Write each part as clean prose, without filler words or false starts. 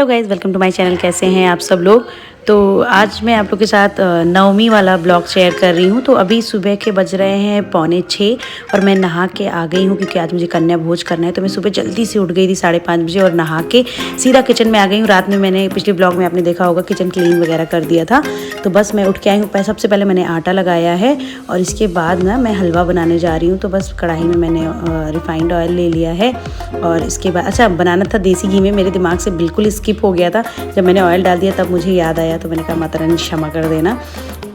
Hello guys, welcome to my channel. कैसे हैं आप सब लोग। तो आज मैं आप लोग के साथ नवमी वाला ब्लॉग शेयर कर रही हूँ। तो अभी सुबह के बज रहे हैं 5:45 और मैं नहा के आ गई हूँ क्योंकि आज मुझे कन्या भोज करना है। तो मैं सुबह जल्दी से उठ गई थी 5:30 बजे और नहा के सीधा किचन में आ गई हूँ। रात में मैंने पिछले ब्लॉग में आपने देखा होगा किचन क्लीन वगैरह कर दिया था। तो बस मैं उठ के आई हूँ। सबसे पहले मैंने आटा लगाया है और इसके बाद ना मैं हलवा बनाने जा रही हूँ। तो बस कढ़ाई में मैंने रिफाइंड ऑयल ले लिया है और इसके बाद अच्छा बनाना था देसी घी में। मेरे दिमाग से बिल्कुल स्किप हो गया था। जब मैंने ऑयल डाल दिया तब मुझे याद आया, तो मैंने कहा माता रानी क्षमा कर देना।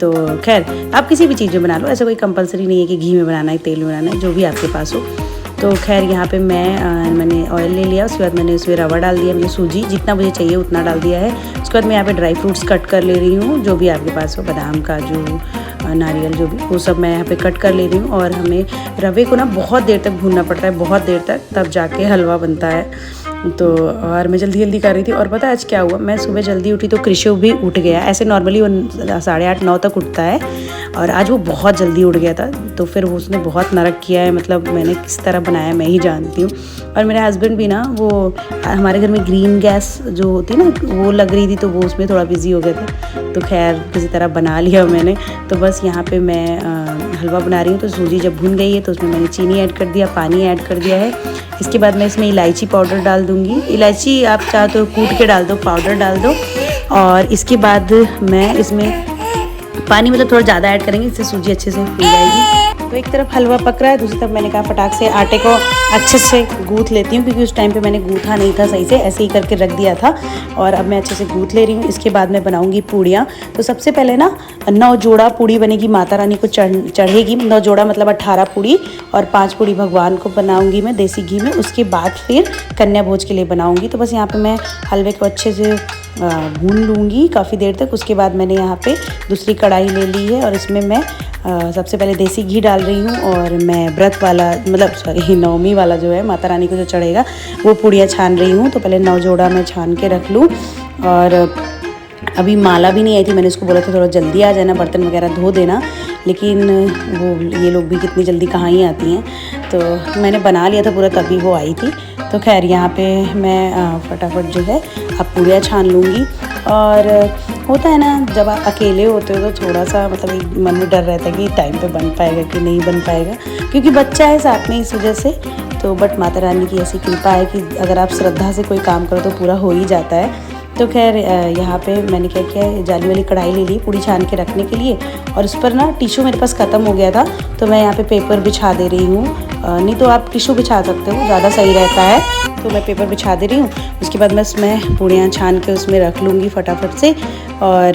तो खैर आप किसी भी चीज़ में बना लो, ऐसा कोई कंपलसरी नहीं है कि घी में बनाना है तेल में बनाना है, जो भी आपके पास हो। तो खैर यहाँ पे मैंने ऑयल ले लिया। उसके बाद मैंने उसमें रवा डाल दिया, मुझे सूजी जितना मुझे चाहिए उतना डाल दिया है। उसके बाद मैं यहाँ पे ड्राई फ्रूट्स कट कर ले रही हूँ, जो भी आपके पास हो, बादाम काजू नारियल जो भी, वो सब मैं यहाँ पे कट कर ले रही हूँ। और हमें रवे को ना बहुत देर तक भूनना पड़ता है, बहुत देर तक, तब जाके हलवा बनता है। तो और मैं जल्दी जल्दी कर रही थी। और पता है आज क्या हुआ, मैं सुबह जल्दी उठी तो कृषु भी उठ गया। ऐसे नॉर्मली वो 8:30-9 तक उठता है और आज वो बहुत जल्दी उठ गया था। तो फिर उसने बहुत नरक किया है, मतलब मैंने किस तरह बनाया मैं ही जानती हूँ। और मेरे हस्बैंड भी ना, वो हमारे घर में ग्रीन गैस जो होती है ना वो लग रही थी, तो वो उसमें थोड़ा बिजी हो गया था। तो खैर किसी तरह बना लिया मैंने। तो बस यहाँ पे मैं हलवा बना रही हूँ। तो सूजी जब भुन गई है तो उसमें मैंने चीनी ऐड कर दिया, पानी ऐड कर दिया है। इसके बाद मैं इसमें इलायची पाउडर डाल दूँगी। इलायची आप चाहो तो कूट के डाल दो, पाउडर डाल दो। और इसके बाद मैं इसमें पानी मतलब थोड़ा ज़्यादा ऐड करेंगे, इससे सूजी अच्छे से फूल जाएगी। तो एक तरफ हलवा पक रहा है, दूसरी तरफ मैंने कहा फटाक से आटे को अच्छे से गूँथ लेती हूँ, क्योंकि उस टाइम पे मैंने गूँथा नहीं था सही से, ऐसे ही करके रख दिया था। और अब मैं अच्छे से गूँथ ले रही हूँ। इसके बाद मैं बनाऊँगी पूड़ियाँ। तो सबसे पहले ना 9 जोड़ा पूड़ी बनेगी, माता रानी को चढ़ेगी। 9 जोड़ा मतलब 18 पूड़ी, और 5 पूड़ी भगवान को बनाऊँगी मैं देसी घी में। उसके बाद फिर कन्या भोज के लिए बनाऊँगी। तो बस यहाँ पर मैं हलवे को अच्छे से भून लूँगी काफ़ी देर तक। उसके बाद मैंने यहाँ पे दूसरी कढ़ाई ले ली है और इसमें मैं सबसे पहले देसी घी डाल रही हूँ। और मैं व्रत वाला मतलब सॉरी नवमी वाला जो है माता रानी को जो चढ़ेगा वो पूड़ियाँ छान रही हूँ। तो पहले 9 जोड़ा मैं छान के रख लूँ। और अभी माला भी नहीं आई थी, मैंने उसको बोला था थोड़ा जल्दी आ जाना, बर्तन वगैरह धो देना, लेकिन वो ये लोग भी कितनी जल्दी कहाँ ही आती हैं। तो मैंने बना लिया था पूरा, तभी वो आई थी। तो खैर यहाँ पे मैं फटाफट जो है अब पूड़ियाँ छान लूँगी। और होता है ना जब आप अकेले होते हो तो थोड़ा सा मतलब एक मन में डर रहता है कि टाइम पे बन पाएगा कि नहीं बन पाएगा, क्योंकि बच्चा है साथ में, इस वजह से। तो बट माता रानी की ऐसी कृपा है कि अगर आप श्रद्धा से कोई काम करो तो पूरा हो ही जाता है। तो खैर यहाँ पे मैंने क्या किया है, जाली वाली कढ़ाई ले ली पूड़ी छान के रखने के लिए। और उस पर ना टिश्यू मेरे पास ख़त्म हो गया था, तो मैं यहाँ पे पेपर बिछा दे रही हूँ। नहीं तो आप टिश्यू बिछा सकते हो, ज़्यादा सही रहता है। तो मैं पेपर बिछा दे रही हूँ। उसके बाद मैं उसमें पूड़ियाँ छान के उसमें रख लूँगी फटाफट से। और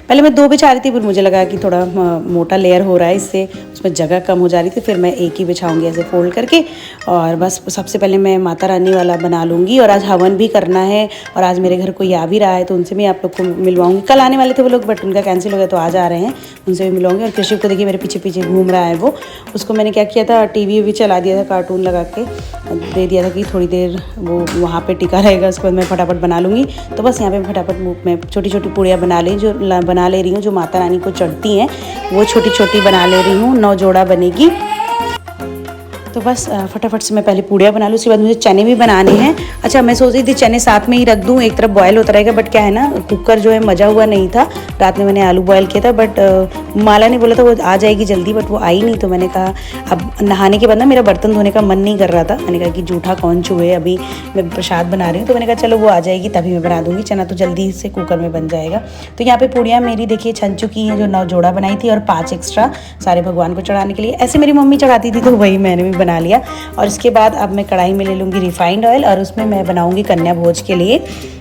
पहले मैं 2 बिछा रही थी, फिर मुझे लगा कि थोड़ा मोटा लेयर हो रहा है, इससे उसमें जगह कम हो जा रही थी। फिर मैं एक ही बिछाऊँगी ऐसे फोल्ड करके। और बस सबसे पहले मैं माता रानी वाला बना लूँगी। और आज हवन भी करना है, और आज मेरे घर कोई आ भी रहा है, तो उनसे भी आप लोग को मिलवाऊँगी। कल आने वाले थे वो लोग, बट उनका कैंसिल हो गया, तो आज आ रहे हैं, उनसे भी मिलवाऊँगी। और कृषि को देखिए मेरे पीछे पीछे घूम रहा है वो। उसको मैंने क्या किया था, टीवी भी चला दिया था, कार्टून लगा के दे दिया था कि थोड़ी देर वो वहाँ पे टिका रहेगा। उसके बाद मैं फटाफट बना लूँगी। तो बस यहाँ पे फटाफट मैं छोटी छोटी पूड़ियाँ बना ले रही हूँ जो माता रानी को चढ़ती हैं, वो छोटी छोटी बना ले रही हूँ। 9 जोड़ा बनेगी। तो बस फटाफट से मैं पहले पूड़ियाँ बना लूँ। उसके बाद मुझे चने भी बनाने हैं। अच्छा मैं सोच रही थी चने साथ में ही रख दूँ, एक तरफ बॉयल होता रहेगा, बट क्या है ना कुकर जो है मजा हुआ नहीं था। रात में मैंने आलू बॉयल किया था, बट माला ने बोला था वो आ जाएगी जल्दी, बट वो आई नहीं। तो मैंने कहा अब नहाने के बाद ना मेरा बर्तन धोने का मन नहीं कर रहा था। मैंने कहा कि जूठा कौन छुए, अभी मैं प्रसाद बना रही हूँ। तो मैंने कहा चलो वो आ जाएगी तभी मैं बना दूँगी, चना तो जल्दी से कुकर में बन जाएगा। तो यहाँ पर पूड़ियाँ मेरी देखिए छन चुकी हैं, जो 9 जोड़ा बनाई थी और 5 एक्स्ट्रा सारे भगवान को चढ़ाने के लिए। ऐसे मेरी मम्मी चढ़ाती थी, तो वही मैंने भी बना लिया। और इसके बाद अब मैं कढ़ाई में ले लूँगी रिफाइंड ऑयल, और उसमें मैं बनाऊँगी कन्या भोज के लिए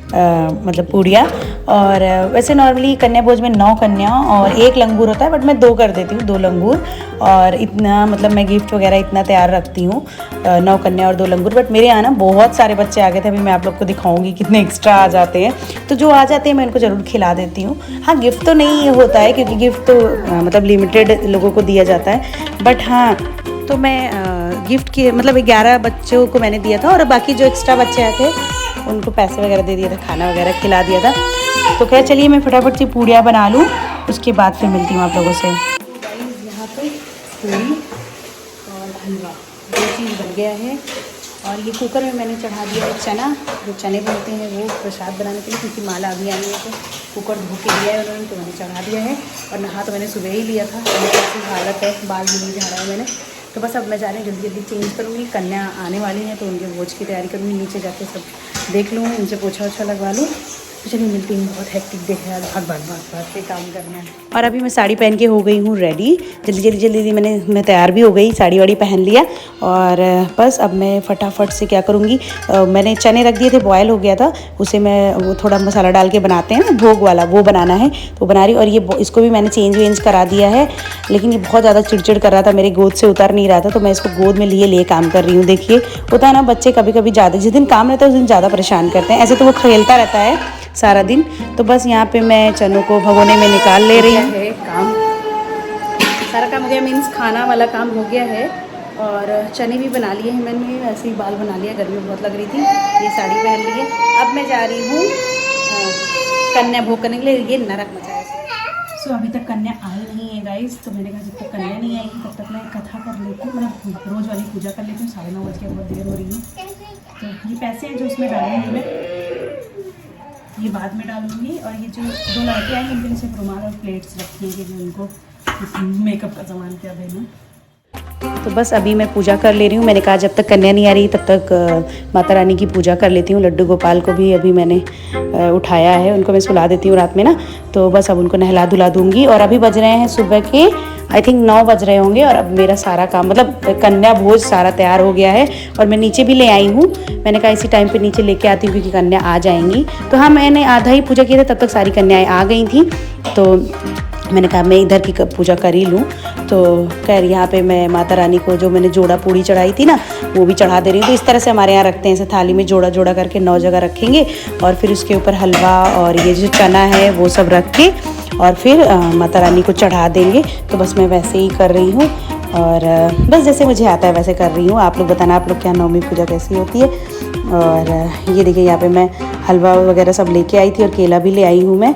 मतलब पूड़ियाँ। और वैसे नॉर्मली कन्या भोज में 9 कन्या और 1 लंगूर होता है, बट मैं 2 कर देती हूँ, 2 लंगूर। और इतना मतलब मैं गिफ्ट वगैरह इतना तैयार रखती हूँ, 9 कन्या और 2 लंगूर। बट मेरे यहाँ ना बहुत सारे बच्चे आ गए थे, अभी मैं आप लोग को दिखाऊंगी कितने एक्स्ट्रा आ जाते हैं। तो जो आ जाते हैं मैं उनको ज़रूर खिला देती हूँ। हाँ गिफ्ट तो नहीं होता है, क्योंकि गिफ्ट तो मतलब लिमिटेड लोगों को दिया जाता है। बट हाँ तो मैं गिफ्ट के मतलब 11 बच्चों को मैंने दिया था, और बाकी जो एक्स्ट्रा बच्चे आए थे उनको पैसे वगैरह दे दिया था, खाना वगैरह खिला दिया था। तो क्या चलिए मैं फटाफट से पूड़ियाँ बना लूँ, उसके बाद फिर मिलती हूँ आप लोगों से। यहाँ पे पूड़ी और हलवा 2 चीज़ बन गया है। और ये कुकर में मैंने चढ़ा दिया है चना, जो चने बनते हैं वो प्रसाद बनाने के लिए, क्योंकि माला अभी आई है तो कुकर धो के दिया है उन्होंने, तो मैंने चढ़ा दिया है। और नहा तो मैंने सुबह ही लिया था, कैसी हालत है, बाल भी नहीं झाड़ा है मैंने। तो बस अब मैं जा रही हूँ, जल्दी जल्दी चेंज करूँगी। कन्या आने वाली हैं तो उनके भोज की तैयारी करूँगी, नीचे जाके सब देख लूँगी, उनसे पोछा ओछा लगवा लूँ। तो चलिए मिलती हूँ, बहुत हेक्टिक डे है आज, भाग के काम करना है। और अभी मैं साड़ी पहन के हो गई हूँ रेडी, जल्दी मैं तैयार भी हो गई, साड़ी वाड़ी पहन लिया। और बस अब मैं फटाफट से क्या करूँगी, मैंने चने रख दिए थे, बॉयल हो गया था, उसे मैं वो थोड़ा मसाला डाल के बनाते हैं ना भोग वाला, वो बनाना है तो बना रही। और ये इसको भी मैंने चेंज वेंज करा दिया है, लेकिन ये बहुत ज़्यादा चिड़चिड़ कर रहा था, मेरे गोद से उतर नहीं रहा था, तो मैं इसको गोद में लिए काम कर रही हूँ। देखिए होता है ना, बच्चे कभी कभी ज़्यादा, जिस दिन काम रहता है उस दिन ज़्यादा परेशान करते हैं, ऐसे तो वो खेलता रहता है सारा दिन। तो बस यहाँ पे मैं चनों को भगोने में निकाल ले रही हूँ। काम सारा काम हो गया, मीन्स खाना वाला काम हो गया है। और चने भी बना लिए हैं मैंने, ऐसे ही बाल बना लिया, गर्मी बहुत लग रही थी, ये साड़ी पहन ली है। अब मैं जा रही हूँ कन्या भोग करने के लिए। ये नरक मचा है। सो अभी तक कन्या आई नहीं है गाइस, तो मैंने कहा जब तक कन्या नहीं आई तब तक मैं कथा कर लेती हूँ, मतलब रोज़ वाली पूजा कर लेती हूँ। 9:30 बज के बहुत देर हो रही है। तो ये पैसे हैं जो उसमें डालूंगी मैं, ये बाद में डालूंगी। और ये जो 2 लड़के आएंगे उनके नीचे रुमाल और प्लेट्स रखी हैं, जो उनको मेकअप का सामान क्या देना। तो बस अभी मैं पूजा कर ले रही हूँ। मैंने कहा जब तक कन्या नहीं आ रही तब तक माता रानी की पूजा कर लेती हूँ। लड्डू गोपाल को भी अभी मैंने उठाया है, उनको मैं सुला देती हूँ रात में ना, तो बस अब उनको नहला धुला दूँगी। और अभी बज रहे हैं सुबह के आई थिंक 9 बज रहे होंगे। और अब मेरा सारा काम, मतलब कन्या भोज सारा तैयार हो गया है। और मैं नीचे भी ले आई हूँ, मैंने कहा इसी टाइम पे नीचे लेके आती हूँ क्योंकि कन्या आ जाएंगी। तो हाँ, मैंने आधा ही पूजा किया था, तब तक सारी कन्याएँ आ गई थी, तो मैंने कहा मैं इधर की पूजा कर ही लूँ। तो खैर यहाँ पे मैं माता रानी को जो मैंने जोड़ा पूड़ी चढ़ाई थी ना, वो भी चढ़ा दे रही हूँ। तो इस तरह से हमारे यहाँ रखते हैं, ऐसे थाली में जोड़ा जोड़ा करके 9 जगह रखेंगे, और फिर उसके ऊपर हलवा और ये जो चना है वो सब रख के और फिर माता रानी को चढ़ा देंगे। तो बस मैं वैसे ही कर रही हूँ, और बस जैसे मुझे आता है वैसे कर रही हूँ। आप लोग बताना आप लोग क्या नवमी पूजा कैसी होती है। और ये देखिए यहाँ पे मैं हलवा वगैरह सब लेके आई थी और केला भी ले आई हूँ मैं।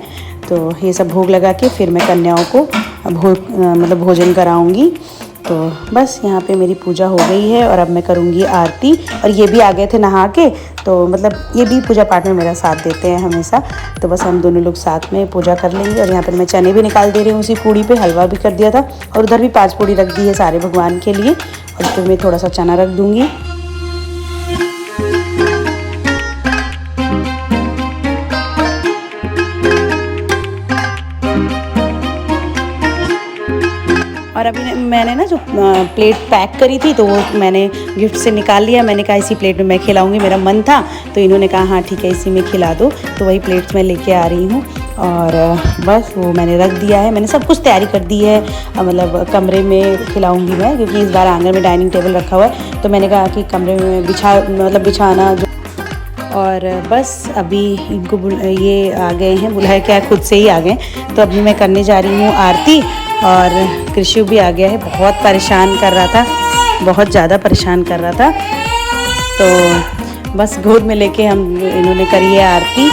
तो ये सब भोग लगा के फिर मैं कन्याओं को मतलब भोजन कराऊंगी। तो बस यहाँ पे मेरी पूजा हो गई है और अब मैं करूँगी आरती। और ये भी आ गए थे नहा के, तो मतलब ये भी पूजा पाठ में मेरा साथ देते हैं हमेशा। तो बस हम दोनों लोग साथ में पूजा कर लेंगे। और यहाँ पर मैं चने भी निकाल दे रही हूँ उसी पूड़ी पे, हलवा भी कर दिया था, और उधर भी 5 पूड़ी रख दी है सारे भगवान के लिए। और फिर मैं थोड़ा सा चना रख दूँगी। और अभी मैंने ना जो प्लेट पैक करी थी तो वो मैंने गिफ्ट से निकाल लिया। मैंने कहा इसी प्लेट में मैं खिलाऊंगी, मेरा मन था, तो इन्होंने कहा हाँ ठीक है इसी में खिला दो। तो वही प्लेट्स मैं लेके आ रही हूँ, और बस वो मैंने रख दिया है। मैंने सब कुछ तैयारी कर दी है, मतलब कमरे में खिलाऊंगी मैं, क्योंकि इस बार आंगन में डाइनिंग टेबल रखा हुआ है, तो मैंने कहा कि कमरे में बिछाना जो। और बस अभी इनको ये आ गए हैं, बुलाया क्या खुद से ही आ गए। तो अभी मैं करने जा रही हूँ आरती। और कृषि भी आ गया है, बहुत परेशान कर रहा था, बहुत ज़्यादा परेशान कर रहा था। तो बस गोद में लेके इन्होंने करी है आरती।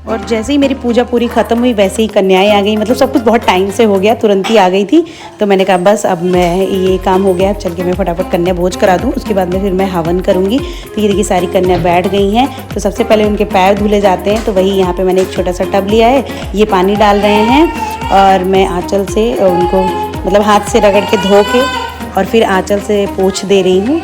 और जैसे ही मेरी पूजा पूरी ख़त्म हुई वैसे ही कन्याएं आ गई, मतलब सब कुछ बहुत टाइम से हो गया, तुरंत ही आ गई थी। तो मैंने कहा बस अब मैं ये काम हो गया, चल के मैं फटाफट कन्या भोज करा दूँ, उसके बाद में फिर मैं हवन करूँगी। तो ये देखिए सारी कन्या बैठ गई हैं। तो सबसे पहले उनके पैर धुले जाते हैं, तो वही यहाँ पे मैंने एक छोटा सा टब लिया है, ये पानी डाल रहे हैं। और मैं आँचल से उनको मतलब हाथ से रगड़ के धो के और फिर आँचल से पोंछ दे रही हूँ।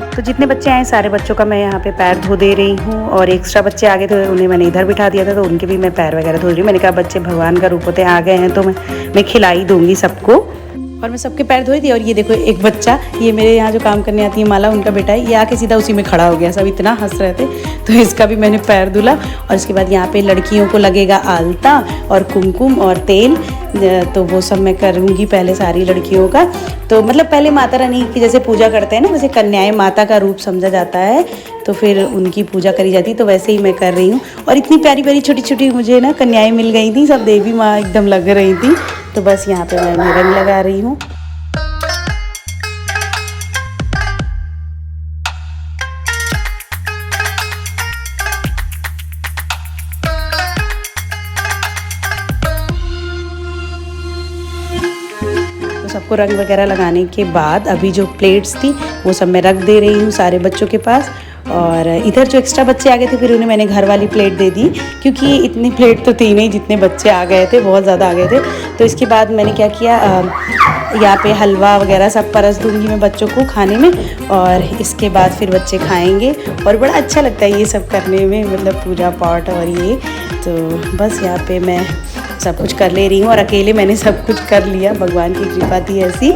तो जितने बच्चे आए सारे बच्चों का मैं यहाँ पे पैर धो दे रही हूँ। और एक्स्ट्रा बच्चे आ गए थे, उन्हें मैंने इधर बिठा दिया था, तो उनके भी मैं पैर वगैरह धो रही हूँ। मैंने कहा बच्चे भगवान का रूप होते आ गए हैं तो मैं खिला ही दूँगी सबको। और मैं सबके पैर धोई थी। और ये देखो एक बच्चा, ये मेरे यहाँ जो काम करने आती है माला, उनका बेटा है, ये आके सीधा उसी में खड़ा हो गया। सब इतना हंस रहे थे, तो इसका भी मैंने पैर धुला। और इसके बाद यहाँ पे लड़कियों को लगेगा आलता और कुमकुम और तेल, तो वो सब मैं करूँगी पहले सारी लड़कियों का। तो मतलब पहले माता रानी की जैसे पूजा करते हैं ना, वैसे कन्याएं माता का रूप समझा जाता है, तो फिर उनकी पूजा करी जाती, तो वैसे ही मैं कर रही हूँ। और इतनी प्यारी प्यारी छोटी छोटी मुझे ना कन्याएं मिल गई थी, सब देवी माँ एकदम लग रही थी। तो बस यहाँ पे मैं उन्हें रंग लगा रही हूँ। तो सबको रंग वगैरह लगाने के बाद अभी जो प्लेट्स थी वो सब मैं रख दे रही हूँ सारे बच्चों के पास। और इधर जो एक्स्ट्रा बच्चे आ गए थे फिर उन्हें मैंने घर वाली प्लेट दे दी, क्योंकि इतनी प्लेट तो थी नहीं जितने बच्चे आ गए थे, बहुत ज़्यादा आ गए थे। तो इसके बाद मैंने क्या किया, यहाँ पे हलवा वगैरह सब परस दूँगी मैं बच्चों को खाने में, और इसके बाद फिर बच्चे खाएंगे। और बड़ा अच्छा लगता है ये सब करने में, मतलब पूजा पाठ और ये। तो बस यहाँ पे मैं सब कुछ कर ले रही हूँ और अकेले मैंने सब कुछ कर लिया, भगवान की कृपा थी ऐसी।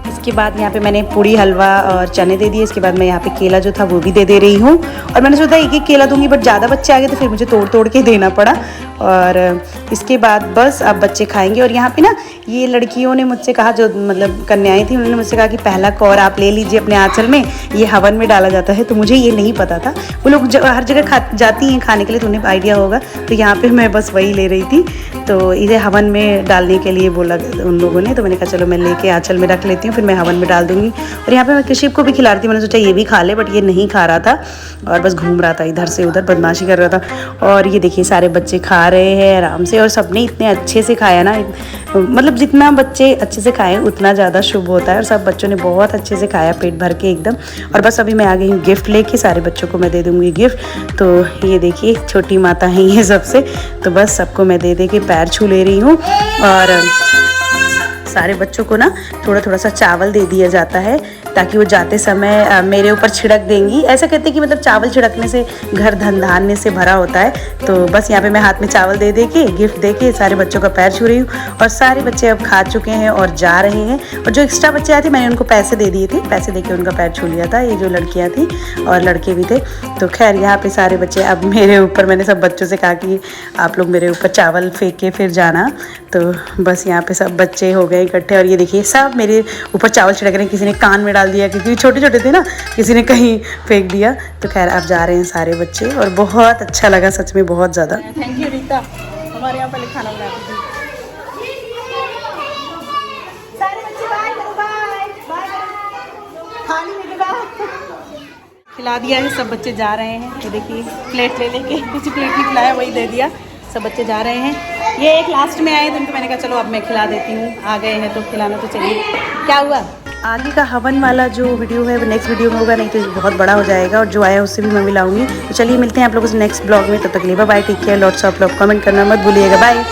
इसके बाद यहाँ पे मैंने पूड़ी हलवा और चने दे दिए। इसके बाद मैं यहाँ पे केला जो था वो भी दे रही हूँ। और मैंने सोचा एक केला दूंगी, बट ज़्यादा बच्चे आ गए तो फिर मुझे तोड़ तोड़ के देना पड़ा। और इसके बाद बस अब बच्चे खाएंगे। और यहाँ पे ना ये लड़कियों ने मुझसे कहा, जो मतलब कन्याएं थी, उन्होंने मुझसे कहा कि पहला कौर आप ले लीजिए अपने आंचल में, ये हवन में डाला जाता है। तो मुझे ये नहीं पता था, वो लोग हर जगह जाती हैं खाने के लिए तो उन्हें आइडिया होगा। तो यहाँ पे मैं बस वही ले रही थी। तो इसे हवन में डालने के लिए बोला उन लोगों ने, तो मैंने कहा चलो मैं लेके आंचल में रख लेती हूँ, फिर मैं हवन में डाल दूँगी। और यहाँ पे मैं कृषिप को भी खिला रही थी, मैंने सोचा ये भी खा ले, बट ये नहीं खा रहा था और बस घूम रहा था इधर से उधर, बदमाशी कर रहा था। और ये देखिए सारे बच्चे खा रहे हैं आराम से, और सबने इतने अच्छे से खाया ना, मतलब जितना बच्चे अच्छे से खाएं उतना ज़्यादा शुभ होता है। और सब बच्चों ने बहुत अच्छे से खाया, पेट भर के एकदम। और बस अभी मैं आ गई हूँ गिफ्ट लेके, सारे बच्चों को मैं दे दूँगी गिफ्ट। तो ये देखिए छोटी माता हैं ये सबसे, तो बस सबको मैं दे के पैर छू ले रही हूँ। और सारे बच्चों को ना थोड़ा थोड़ा सा चावल दे दिया जाता है, ताकि वो जाते समय मेरे ऊपर छिड़क देंगी। ऐसा कहते हैं कि मतलब चावल छिड़कने से घर धन धान्य से भरा होता है। तो बस यहाँ पे मैं हाथ में चावल दे के गिफ्ट दे के सारे बच्चों का पैर छू रही हूँ। और सारे बच्चे अब खा चुके हैं और जा रहे हैं। और जो एक्स्ट्रा बच्चे आए थे मैंने उनको पैसे दे दिए थे, पैसे दे के उनका पैर छू लिया था, ये जो लड़कियाँ थी और लड़के भी थे। तो खैर यहाँ पे सारे बच्चे अब मेरे ऊपर, मैंने सब बच्चों से कहा कि आप लोग मेरे ऊपर चावल फेंक के फिर जाना। तो बस यहाँ पे सब बच्चे हो गए इकट्ठे, और ये देखिए सब मेरे ऊपर चावल छिड़क रहे हैं। किसी ने कान में डाल दिया, क्योंकि छोटे छोटे थे ना, किसी ने कहीं फेंक दिया। तो खैर अब जा रहे हैं सारे बच्चे, और बहुत अच्छा लगा सच में, बहुत ज़्यादा। थैंक यू रीता, हमारे यहाँ पहले खाना बनाती थी। सारे बच्चे बाय करो, बाय बाय, खाने में बाय। खिला दिया है, सब बच्चे जा रहे हैं। ये देखिए प्लेट ले लेके, किसी प्लेट नहीं खिलाया वही दे दिया, सब बच्चे जा रहे हैं। ये एक लास्ट में आए तो उनको मैंने कहा चलो अब मैं खिला देती हूँ, आ गए हैं तो खिलाना तो चाहिए। क्या हुआ? आगे का हवन वाला जो वीडियो है वो नेक्स्ट वीडियो में होगा, नहीं तो बहुत बड़ा हो जाएगा। और जो आया उससे भी मैं मिलाऊंगी। तो चलिए मिलते हैं आप लोगों से नेक्स्ट ब्लॉग में, तब तक के लिए bye, take care, lots of love. Comment करना मत भूलिएगा, बाय।